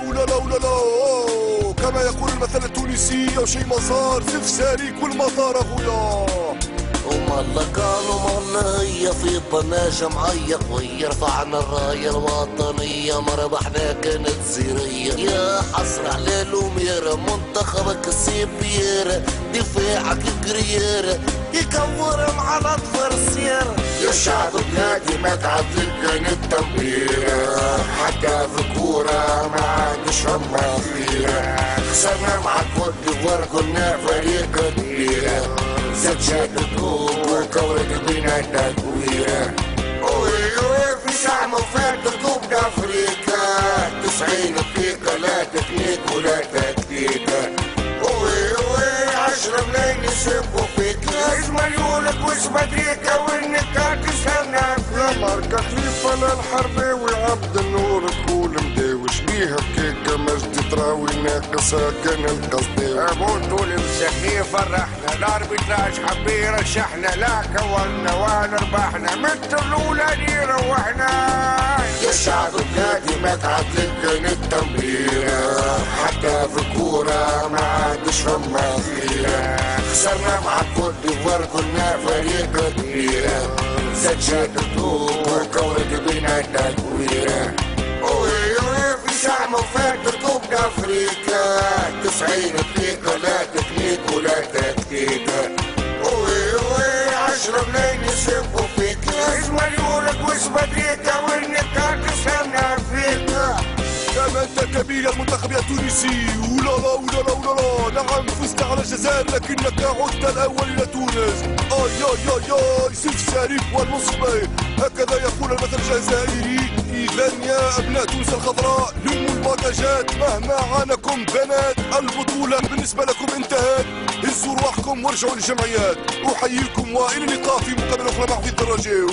ولا لا ولا لا أوه. كما يقول المثل التونسي او شي مزار سفساري كل مطار اخويا. ومالا قالوا مالا هي في طناجة معيق وهي رفعنا الراية الوطنية مربحنا كانت زيرية. يا حسرة على الأميرة منتخبك السيبيرة دفاعك قريرة يكور مع الأطفال السيارة. يا شعب بلادي ما تعدل كانت تنبيرة حتى في كورة ما عادش هما فيها. خسرنا مع كوت ديفوار كنا فريق كبيرة زاد شاد الطوب وكورت بينا تكويرة. وي في ساعة وفات كوب افريقيا 90 دقيقة لا تكنيك ولا تكتيكة. وي 10 ملايين يسبوا فيك لازم عيونك واسم ادريكا والنكات تسهلنا فيك. ماركة خليفة للحرباوي عبد النور كول مداوي شبيه هكاكا مجدي تراوي ناقصها كان القصداوي. ابو طول مسكني فرحنا الاربيتراج حبي رشحنا لا كولنا ولا ربحنا مثل الاولى روحنا. يا شعب بلادي ما تعدل كانت تنبيرة حتى في كورة ما عادش هما فيها. خسرنا مع كوت ديفوار كنا فريق كبيرة زاد شاد الطوب وكورت بينا تكويرة. في ساعة وفات كوب افريقيا 90 دقيقة لا تكنيك ولا تكتيكة. 10 ملايين يسبوا فيك اسم عيونك واسم ادريكا والنكات تسهلنا فيك. كما انت كبير المنتخب يا تونسي ولا لا ولا لا ولا لا. نعم فزت على الجزائر لكنك عدت الاول الى تونس. اي اي اي اي سيف ساريف والمصبي هكذا يقول المثل الجزائري. اذا يا ابناء تونس الخضراء لموا الباجات مهما عانكم بنات البطولة بالنسبة لكم انتهت. هزوا رواحكم وارجعوا للجمعيات. احييكم والى اللقاء في مقابلة اخرى مع في الدراجة.